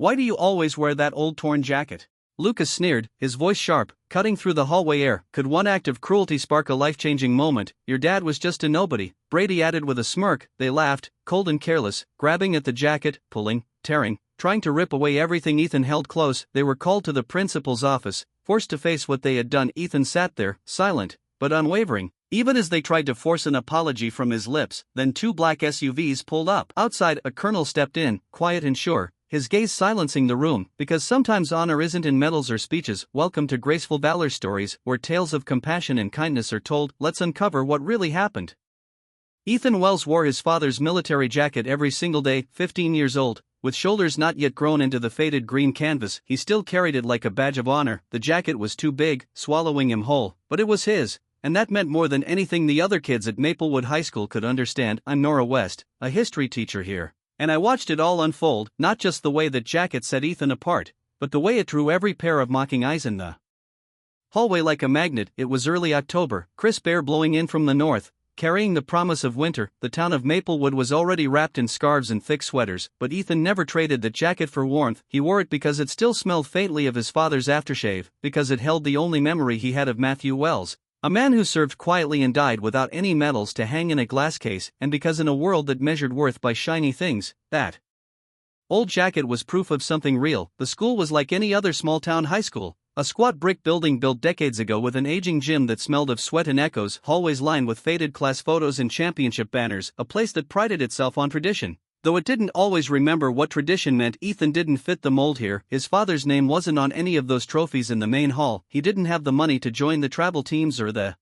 Why do you always wear that old torn jacket? Lucas sneered, his voice sharp, cutting through the hallway air. Could one act of cruelty spark a life-changing moment? Your dad was just a nobody, Brady added with a smirk. They laughed, cold and careless, grabbing at the jacket, pulling, tearing, trying to rip away everything Ethan held close. They were called to the principal's office, forced to face what they had done. Ethan sat there, silent, but unwavering. Even as they tried to force an apology from his lips, then two black SUVs pulled up. Outside, a colonel stepped in, quiet and sure, his gaze silencing the room, because sometimes honor isn't in medals or speeches. Welcome to Graceful Valor Stories, where tales of compassion and kindness are told. Let's uncover what really happened. Ethan Wells wore his father's military jacket every single day. 15 years old, with shoulders not yet grown into the faded green canvas, he still carried it like a badge of honor. The jacket was too big, swallowing him whole, but it was his. And that meant more than anything the other kids at Maplewood High School could understand. I'm Nora West, a history teacher here, and I watched it all unfold. Not just the way that jacket set Ethan apart, but the way it drew every pair of mocking eyes in the hallway like a magnet. It was early October, crisp air blowing in from the north, carrying the promise of winter. The town of Maplewood was already wrapped in scarves and thick sweaters, but Ethan never traded the jacket for warmth. He wore it because it still smelled faintly of his father's aftershave, because it held the only memory he had of Matthew Wells, a man who served quietly and died without any medals to hang in a glass case. And because in a world that measured worth by shiny things, that old jacket was proof of something real. The school was like any other small-town high school, a squat brick building built decades ago with an aging gym that smelled of sweat and echoes, hallways lined with faded class photos and championship banners, a place that prided itself on tradition. Though it didn't always remember what tradition meant, Ethan didn't fit the mold here. His father's name wasn't on any of those trophies in the main hall. He didn't have the money to join the travel teams or the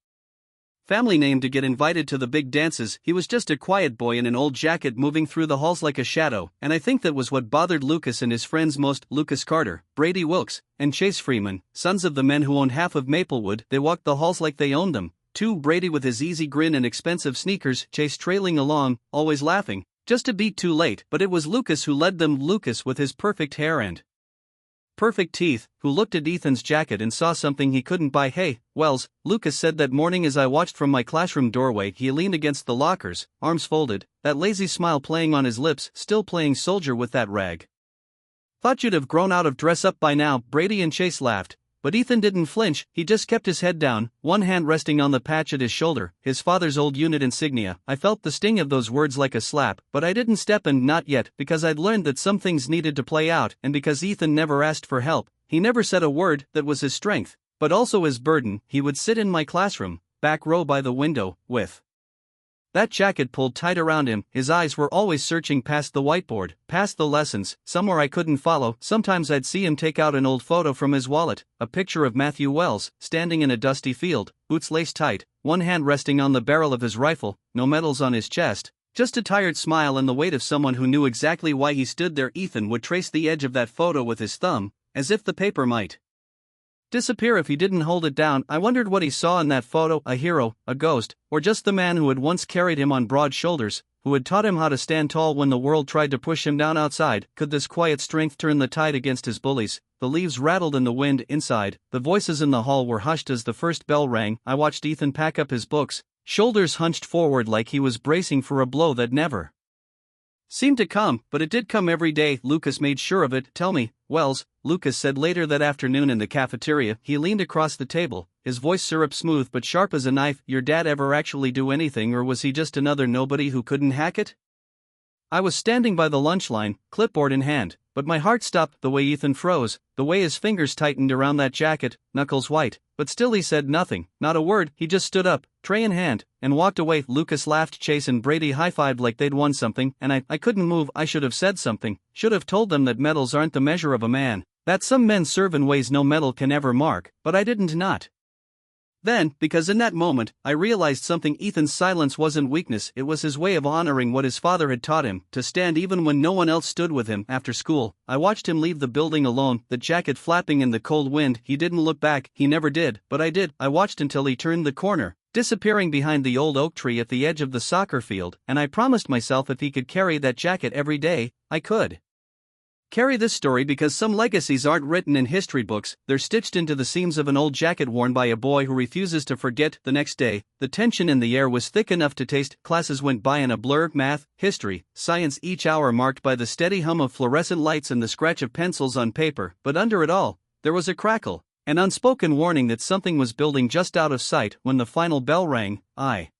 family name to get invited to the big dances. He was just a quiet boy in an old jacket moving through the halls like a shadow, and I think that was what bothered Lucas and his friends most. Lucas Carter, Brady Wilkes, and Chase Freeman, sons of the men who owned half of Maplewood, they walked the halls like they owned them. Too, Brady with his easy grin and expensive sneakers, Chase trailing along, always laughing, just a beat too late. But it was Lucas who led them, Lucas with his perfect hair and perfect teeth, who looked at Ethan's jacket and saw something he couldn't buy. Hey, Wells, Lucas said that morning as I watched from my classroom doorway. He leaned against the lockers, arms folded, that lazy smile playing on his lips, still playing soldier with that rag. Thought you'd have grown out of dress up by now. Brady and Chase laughed, but Ethan didn't flinch. He just kept his head down, one hand resting on the patch at his shoulder, his father's old unit insignia. I felt the sting of those words like a slap, but I didn't step in, not yet, because I'd learned that some things needed to play out, and because Ethan never asked for help. He never said a word. That was his strength, but also his burden. He would sit in my classroom, back row by the window, with that jacket pulled tight around him. His eyes were always searching past the whiteboard, past the lessons, somewhere I couldn't follow. Sometimes I'd see him take out an old photo from his wallet, a picture of Matthew Wells, standing in a dusty field, boots laced tight, one hand resting on the barrel of his rifle, no medals on his chest, just a tired smile and the weight of someone who knew exactly why he stood there. Ethan would trace the edge of that photo with his thumb, as if the paper might disappear if he didn't hold it down. I wondered what he saw in that photo, a hero, a ghost, or just the man who had once carried him on broad shoulders, who had taught him how to stand tall when the world tried to push him down outside. Could this quiet strength turn the tide against his bullies? The leaves rattled in the wind inside, the voices in the hall were hushed as the first bell rang. I watched Ethan pack up his books, shoulders hunched forward like he was bracing for a blow that never seemed to come, but it did come every day. Lucas made sure of it. Tell me, Wells, Lucas said later that afternoon in the cafeteria. He leaned across the table, his voice syrup smooth but sharp as a knife. Your dad ever actually do anything, or was he just another nobody who couldn't hack it? I was standing by the lunch line, clipboard in hand, but my heart stopped. The way Ethan froze, the way his fingers tightened around that jacket, knuckles white, but still he said nothing, not a word. He just stood up, tray in hand, and walked away. Lucas laughed. Chase and Brady high-fived like they'd won something, and I couldn't move. I should have said something, should have told them that medals aren't the measure of a man, that some men serve in ways no medal can ever mark, but I didn't. Not then, because in that moment, I realized something. Ethan's silence wasn't weakness, it was his way of honoring what his father had taught him, to stand even when no one else stood with him. After school, I watched him leave the building alone, the jacket flapping in the cold wind. He didn't look back, he never did, but I did. I watched until he turned the corner, disappearing behind the old oak tree at the edge of the soccer field, and I promised myself if he could carry that jacket every day, I could. Carry this story because some legacies aren't written in history books, they're stitched into the seams of an old jacket worn by a boy who refuses to forget. The next day, the tension in the air was thick enough to taste. Classes went by in a blur: math, history, science, each hour marked by the steady hum of fluorescent lights and the scratch of pencils on paper. But under it all, there was a crackle, an unspoken warning that something was building just out of sight. When the final bell rang, I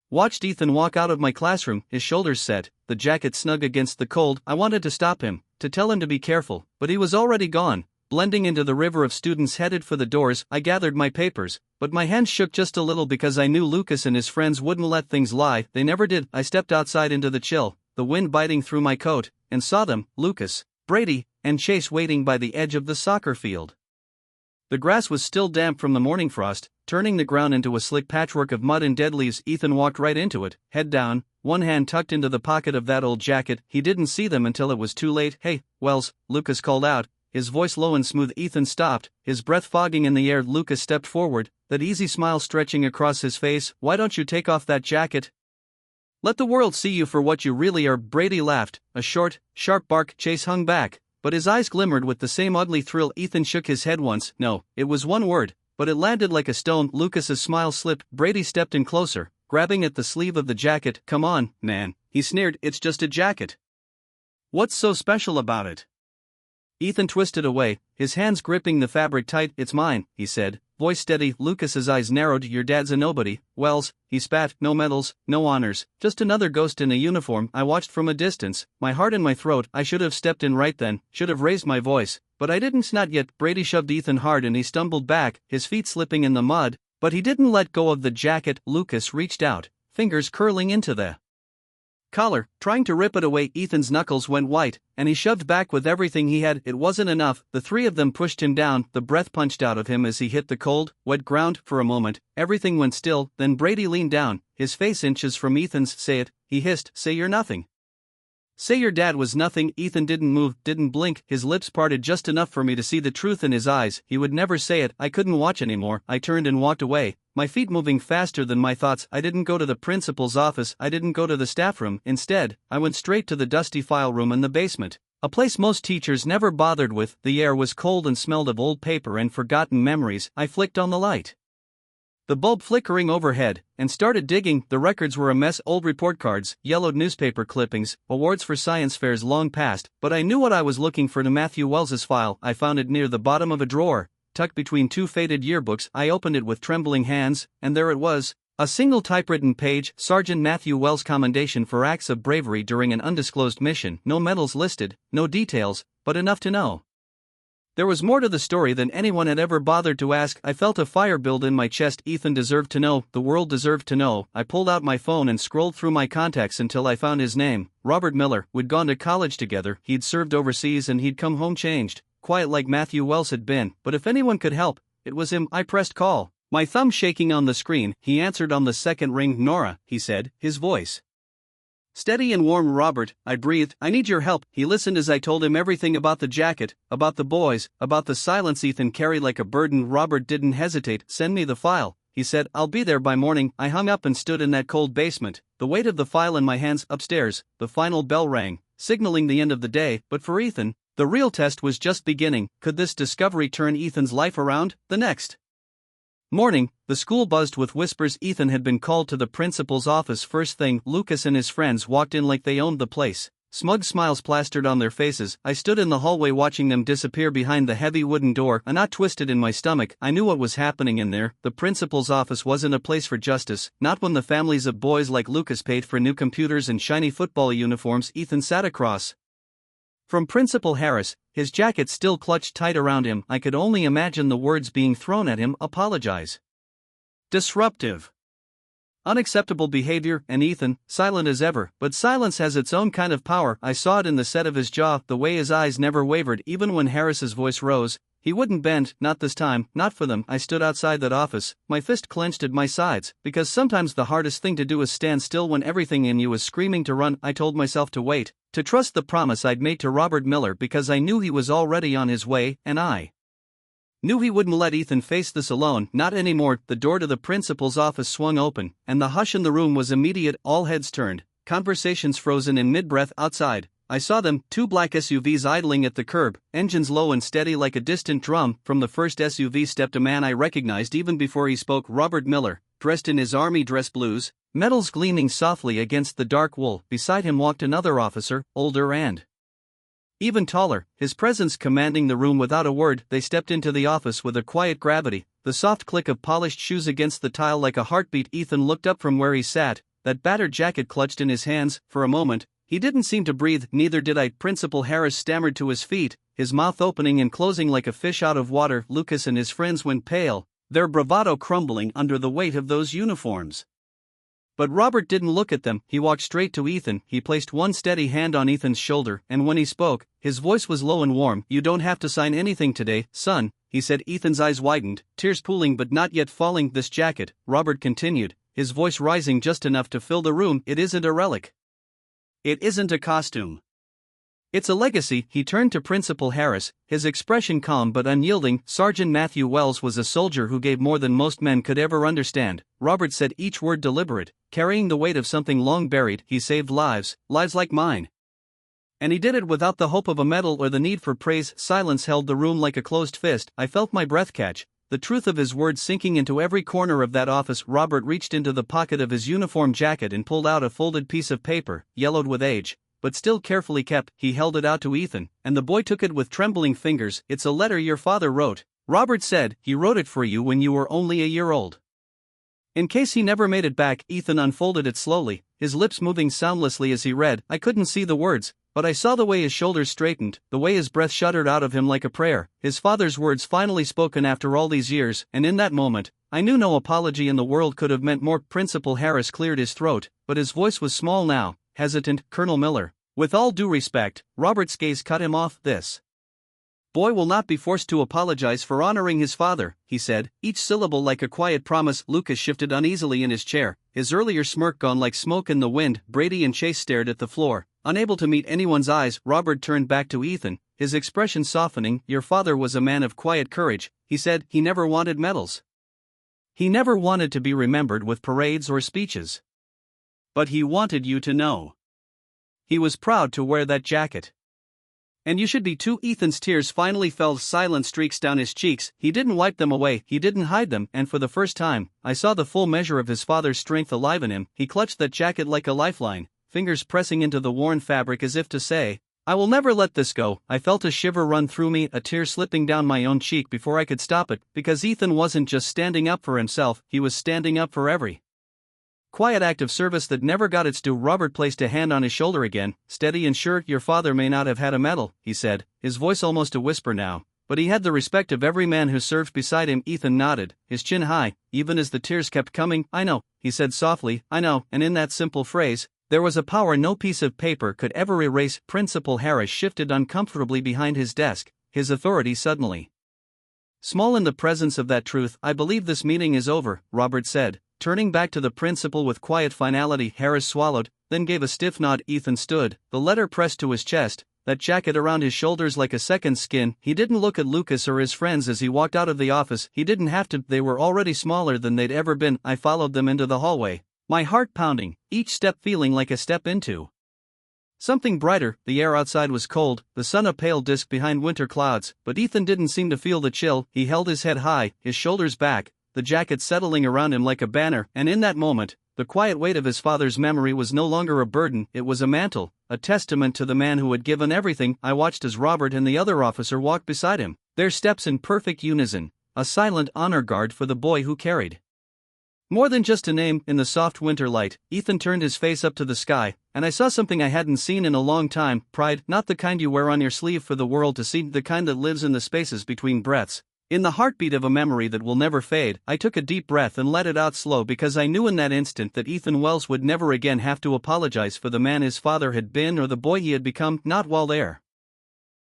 watched Ethan walk out of my classroom, his shoulders set, the jacket snug against the cold. I wanted to stop him, to tell him to be careful, but he was already gone, blending into the river of students headed for the doors. I gathered my papers, but my hands shook just a little because I knew Lucas and his friends wouldn't let things lie. They never did. I stepped outside into the chill, the wind biting through my coat, and saw them, Lucas, Brady, and Chase, waiting by the edge of the soccer field. The grass was still damp from the morning frost, turning the ground into a slick patchwork of mud and dead leaves. Ethan walked right into it, head down, one hand tucked into the pocket of that old jacket. He didn't see them until it was too late. "Hey, Wells," Lucas called out, his voice low and smooth. Ethan stopped, his breath fogging in the air. Lucas stepped forward, that easy smile stretching across his face. "Why don't you take off that jacket? Let the world see you for what you really are." Brady laughed, a short, sharp bark. Chase hung back, but his eyes glimmered with the same ugly thrill. Ethan shook his head once. No, it was one word, but it landed like a stone. Lucas's smile slipped. Brady stepped in closer, grabbing at the sleeve of the jacket. "Come on, man," he sneered, "it's just a jacket. What's so special about it?" Ethan twisted away, his hands gripping the fabric tight. "It's mine," he said, voice steady. Lucas's eyes narrowed. "Your dad's a nobody, Wells," he spat. "No medals, no honors, just another ghost in a uniform." I watched from a distance, my heart in my throat. I should have stepped in right then, should have raised my voice, but I didn't. "Not yet." Brady shoved Ethan hard and he stumbled back, his feet slipping in the mud, but he didn't let go of the jacket. Lucas reached out, fingers curling into the collar, trying to rip it away. Ethan's knuckles went white, and he shoved back with everything he had. It wasn't enough. The three of them pushed him down, the breath punched out of him as he hit the cold, wet ground. For a moment, everything went still, then Brady leaned down, his face inches from Ethan's. "Say it," he hissed. "Say you're nothing. Say your dad was nothing." Ethan didn't move, didn't blink, his lips parted just enough for me to see the truth in his eyes. He would never say it. I couldn't watch anymore. I turned and walked away, my feet moving faster than my thoughts. I didn't go to the principal's office, I didn't go to the staff room. Instead, I went straight to the dusty file room in the basement, a place most teachers never bothered with. The air was cold and smelled of old paper and forgotten memories. I flicked on the light, the bulb flickering overhead, and started digging. The records were a mess: old report cards, yellowed newspaper clippings, awards for science fairs long past. But I knew what I was looking for: to Matthew Wells's file. I found it near the bottom of a drawer, tucked between two faded yearbooks. I opened it with trembling hands, and there it was, a single typewritten page: Sergeant Matthew Wells' commendation for acts of bravery during an undisclosed mission. No medals listed, no details, but enough to know there was more to the story than anyone had ever bothered to ask. I felt a fire build in my chest. Ethan deserved to know, the world deserved to know. I pulled out my phone and scrolled through my contacts until I found his name, Robert Miller. We'd gone to college together, he'd served overseas and he'd come home changed, quiet like Matthew Wells had been. But if anyone could help, it was him. I pressed call, my thumb shaking on the screen. He answered on the second ring. "Nora," he said, his voice steady and warm. "Robert," I breathed, "I need your help." He listened as I told him everything about the jacket, about the boys, about the silence Ethan carried like a burden. Robert didn't hesitate. "Send me the file," he said. "I'll be there by morning." I hung up and stood in that cold basement, the weight of the file in my hands. Upstairs, the final bell rang, signaling the end of the day. But for Ethan, the real test was just beginning. Could this discovery turn Ethan's life around? The next morning, the school buzzed with whispers. Ethan had been called to the principal's office first thing. Lucas and his friends walked in like they owned the place, smug smiles plastered on their faces. I stood in the hallway watching them disappear behind the heavy wooden door, a knot twisted in my stomach. I knew what was happening in there. The principal's office wasn't a place for justice, not when the families of boys like Lucas paid for new computers and shiny football uniforms. Ethan sat across from Principal Harris, his jacket still clutched tight around him. I could only imagine the words being thrown at him: apologize, disruptive, unacceptable behavior. And Ethan, silent as ever. But silence has its own kind of power. I saw it in the set of his jaw, the way his eyes never wavered. Even when Harris's voice rose, he wouldn't bend. Not this time, not for them. I stood outside that office, my fist clenched at my sides, because sometimes the hardest thing to do is stand still when everything in you is screaming to run. I told myself to wait, to trust the promise I'd made to Robert Miller, because I knew he was already on his way, and I knew he wouldn't let Ethan face this alone. Not anymore. The door to the principal's office swung open, and the hush in the room was immediate. All heads turned, conversations frozen in mid-breath. Outside, I saw them, two black SUVs idling at the curb, engines low and steady like a distant drum. From the first SUV stepped a man I recognized even before he spoke, Robert Miller, dressed in his army dress blues, metals gleaming softly against the dark wool. Beside him walked another officer, older and even taller, his presence commanding the room. Without a word, they stepped into the office with a quiet gravity, the soft click of polished shoes against the tile like a heartbeat. Ethan looked up from where he sat, that battered jacket clutched in his hands. For a moment, he didn't seem to breathe, neither did I. Principal Harris stammered to his feet, his mouth opening and closing like a fish out of water. Lucas and his friends went pale, their bravado crumbling under the weight of those uniforms. But Robert didn't look at them, he walked straight to Ethan. He placed one steady hand on Ethan's shoulder, and when he spoke, his voice was low and warm. "You don't have to sign anything today, son," he said. Ethan's eyes widened, tears pooling but not yet falling. "This jacket," Robert continued, his voice rising just enough to fill the room, "it isn't a relic. It isn't a costume. It's a legacy." He turned to Principal Harris, his expression calm but unyielding. "Sergeant Matthew Wells was a soldier who gave more than most men could ever understand." Robert said each word deliberate, carrying the weight of something long buried. "He saved lives, lives like mine. And he did it without the hope of a medal or the need for praise." Silence held the room like a closed fist. I felt my breath catch, the truth of his words sinking into every corner of that office. Robert reached into the pocket of his uniform jacket and pulled out a folded piece of paper, yellowed with age, but still carefully kept. He held it out to Ethan, and the boy took it with trembling fingers. "It's a letter your father wrote," Robert said. "He wrote it for you when you were only a year old. In case he never made it back." Ethan unfolded it slowly, his lips moving soundlessly as he read. I couldn't see the words, but I saw the way his shoulders straightened, the way his breath shuddered out of him like a prayer. His father's words finally spoken after all these years, and in that moment, I knew no apology in the world could have meant more. Principal Harris cleared his throat, but his voice was small now, hesitant. "Colonel Miller, with all due respect," Robert's gaze cut him off. "This boy will not be forced to apologize for honoring his father," he said, each syllable like a quiet promise. Lucas shifted uneasily in his chair, his earlier smirk gone like smoke in the wind. Brady and Chase stared at the floor, unable to meet anyone's eyes. Robert turned back to Ethan, his expression softening. "Your father was a man of quiet courage," he said. "He never wanted medals. He never wanted to be remembered with parades or speeches. But he wanted you to know. He was proud to wear that jacket. And you should be too." Ethan's tears finally fell silent streaks down his cheeks. He didn't wipe them away, he didn't hide them, and for the first time, I saw the full measure of his father's strength alive in him. He clutched that jacket like a lifeline, fingers pressing into the worn fabric as if to say, "I will never let this go." I felt a shiver run through me, a tear slipping down my own cheek before I could stop it, because Ethan wasn't just standing up for himself, he was standing up for every quiet act of service that never got its due. Robert placed a hand on his shoulder again. "Steady and sure. Your father may not have had a medal," he said, his voice almost a whisper now, "but he had the respect of every man who served beside him." Ethan nodded, his chin high, even as the tears kept coming. "I know," he said softly, "I know," and in that simple phrase, there was a power no piece of paper could ever erase. Principal Harris shifted uncomfortably behind his desk, his authority suddenly small in the presence of that truth. "I believe this meeting is over," Robert said, turning back to the principal with quiet finality. Harris swallowed, then gave a stiff nod. Ethan stood, the letter pressed to his chest, that jacket around his shoulders like a second skin. He didn't look at Lucas or his friends as he walked out of the office. He didn't have to, they were already smaller than they'd ever been. I followed them into the hallway, my heart pounding, each step feeling like a step into something brighter. The air outside was cold, the sun a pale disk behind winter clouds, but Ethan didn't seem to feel the chill. He held his head high, his shoulders back, the jacket settling around him like a banner, and in that moment, the quiet weight of his father's memory was no longer a burden, it was a mantle, a testament to the man who had given everything. I watched as Robert and the other officer walked beside him, their steps in perfect unison, a silent honor guard for the boy who carried more than just a name. In the soft winter light, Ethan turned his face up to the sky, and I saw something I hadn't seen in a long time. Pride, not the kind you wear on your sleeve for the world to see, the kind that lives in the spaces between breaths, in the heartbeat of a memory that will never fade. I took a deep breath and let it out slow, because I knew in that instant that Ethan Wells would never again have to apologize for the man his father had been or the boy he had become, not while there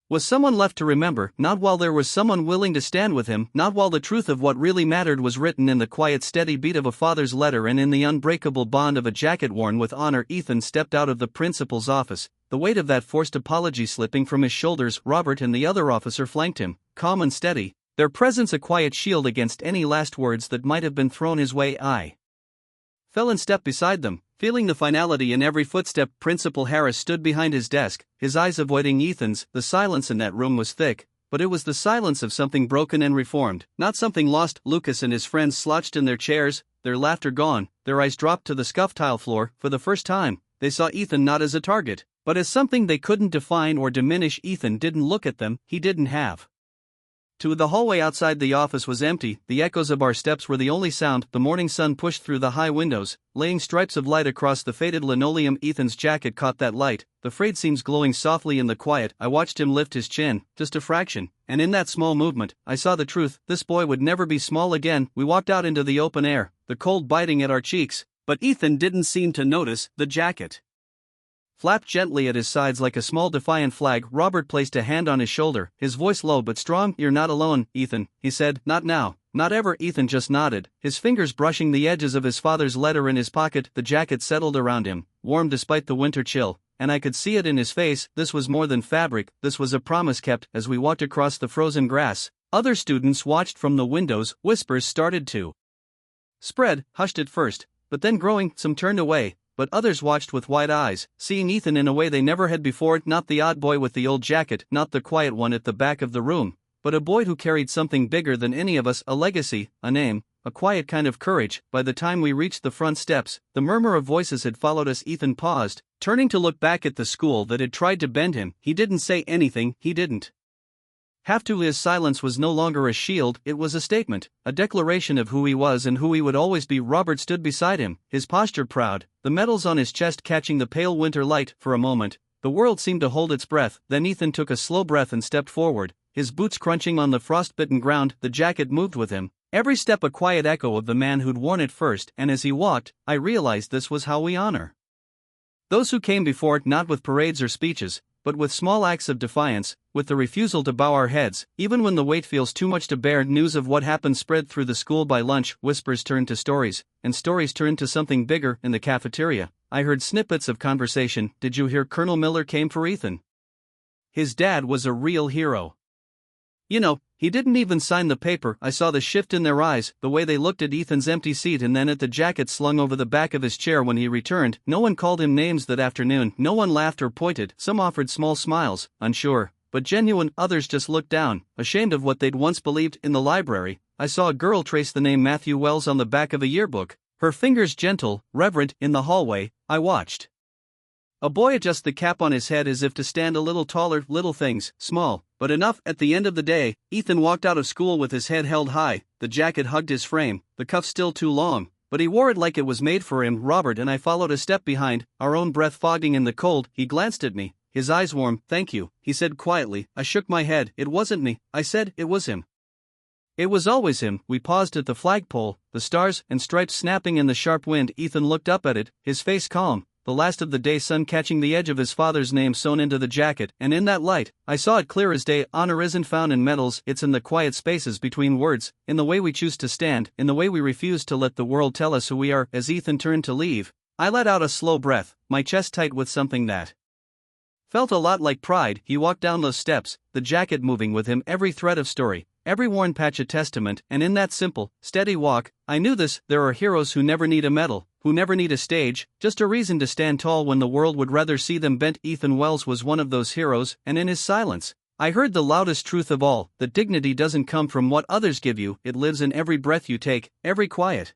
was someone left to remember, not while there was someone willing to stand with him, not while the truth of what really mattered was written in the quiet steady beat of a father's letter and in the unbreakable bond of a jacket worn with honor. Ethan stepped out of the principal's office, the weight of that forced apology slipping from his shoulders. Robert and the other officer flanked him, calm and steady, their presence a quiet shield against any last words that might have been thrown his way. I fell in step beside them, feeling the finality in every footstep. Principal Harris stood behind his desk, his eyes avoiding Ethan's. The silence in that room was thick, but it was the silence of something broken and reformed, not something lost. Lucas and his friends slouched in their chairs, their laughter gone, their eyes dropped to the scuffed tile floor. For the first time, they saw Ethan not as a target, but as something they couldn't define or diminish. Ethan didn't look at them, he didn't have to. The hallway outside the office was empty, the echoes of our steps were the only sound. The morning sun pushed through the high windows, laying stripes of light across the faded linoleum. Ethan's jacket caught that light, the frayed seams glowing softly in the quiet. I watched him lift his chin, just a fraction, and in that small movement, I saw the truth. This boy would never be small again. We walked out into the open air, the cold biting at our cheeks, but Ethan didn't seem to notice. The jacket flapped gently at his sides like a small defiant flag. Robert placed a hand on his shoulder, his voice low but strong. "You're not alone, Ethan," he said. "Not now, not ever." Ethan just nodded, his fingers brushing the edges of his father's letter in his pocket. The jacket settled around him, warm despite the winter chill, and I could see it in his face. This was more than fabric, this was a promise kept. As we walked across the frozen grass, other students watched from the windows. Whispers started to spread, hushed at first, but then growing. Some turned away, but others watched with wide eyes, seeing Ethan in a way they never had before. Not the odd boy with the old jacket, not the quiet one at the back of the room, but a boy who carried something bigger than any of us, a legacy, a name, a quiet kind of courage. By the time we reached the front steps, the murmur of voices had followed us. Ethan paused, turning to look back at the school that had tried to bend him. He didn't say anything, he didn't have to. His silence was no longer a shield, it was a statement, a declaration of who he was and who he would always be. Robert stood beside him, his posture proud, the medals on his chest catching the pale winter light. For a moment, the world seemed to hold its breath. Then Ethan took a slow breath and stepped forward, his boots crunching on the frostbitten ground. The jacket moved with him, every step a quiet echo of the man who'd worn it first. And as he walked, I realized this was how we honor those who came before, not with parades or speeches, but with small acts of defiance, with the refusal to bow our heads, even when the weight feels too much to bear. News of what happened spread through the school. By lunch, whispers turned to stories, and stories turned to something bigger. In the cafeteria, I heard snippets of conversation. "Did you hear Colonel Miller came for Ethan? His dad was a real hero. You know, he didn't even sign the paper." I saw the shift in their eyes, the way they looked at Ethan's empty seat and then at the jacket slung over the back of his chair when he returned. No one called him names that afternoon, no one laughed or pointed. Some offered small smiles, unsure, but genuine. Others just looked down, ashamed of what they'd once believed. In the library, I saw a girl trace the name Matthew Wells on the back of a yearbook, her fingers gentle, reverent. In the hallway, I watched a boy adjust the cap on his head as if to stand a little taller. Little things, small, but enough. At the end of the day, Ethan walked out of school with his head held high, the jacket hugged his frame, the cuff still too long, but he wore it like it was made for him. Robert and I followed a step behind, our own breath fogging in the cold. He glanced at me, his eyes warm. "Thank you," he said quietly. I shook my head. "It wasn't me," I said, "it was him. It was always him." We paused at the flagpole, the stars and stripes snapping in the sharp wind. Ethan looked up at it, his face calm, the last of the day sun catching the edge of his father's name sewn into the jacket. And in that light, I saw it clear as day. Honor isn't found in medals, it's in the quiet spaces between words, in the way we choose to stand, in the way we refuse to let the world tell us who we are. As Ethan turned to leave, I let out a slow breath, my chest tight with something that felt a lot like pride. He walked down those steps, the jacket moving with him, every thread of story, every worn patch a testament. And in that simple, steady walk, I knew this: there are heroes who never need a medal, who never need a stage, just a reason to stand tall when the world would rather see them bent. Ethan Wells was one of those heroes, and in his silence, I heard the loudest truth of all: that dignity doesn't come from what others give you, it lives in every breath you take, every quiet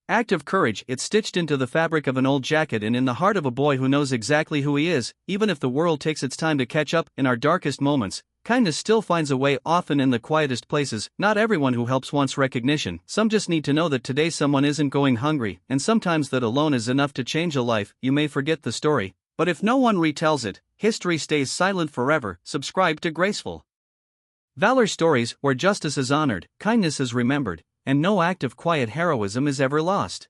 act of courage. It's stitched into the fabric of an old jacket and in the heart of a boy who knows exactly who he is. Even if the world takes its time to catch up, in our darkest moments, kindness still finds a way, often in the quietest places. Not everyone who helps wants recognition, some just need to know that today someone isn't going hungry, and sometimes that alone is enough to change a life. You may forget the story, but if no one retells it, history stays silent forever. Subscribe to Graceful Valor Stories, where justice is honored, kindness is remembered, and no act of quiet heroism is ever lost.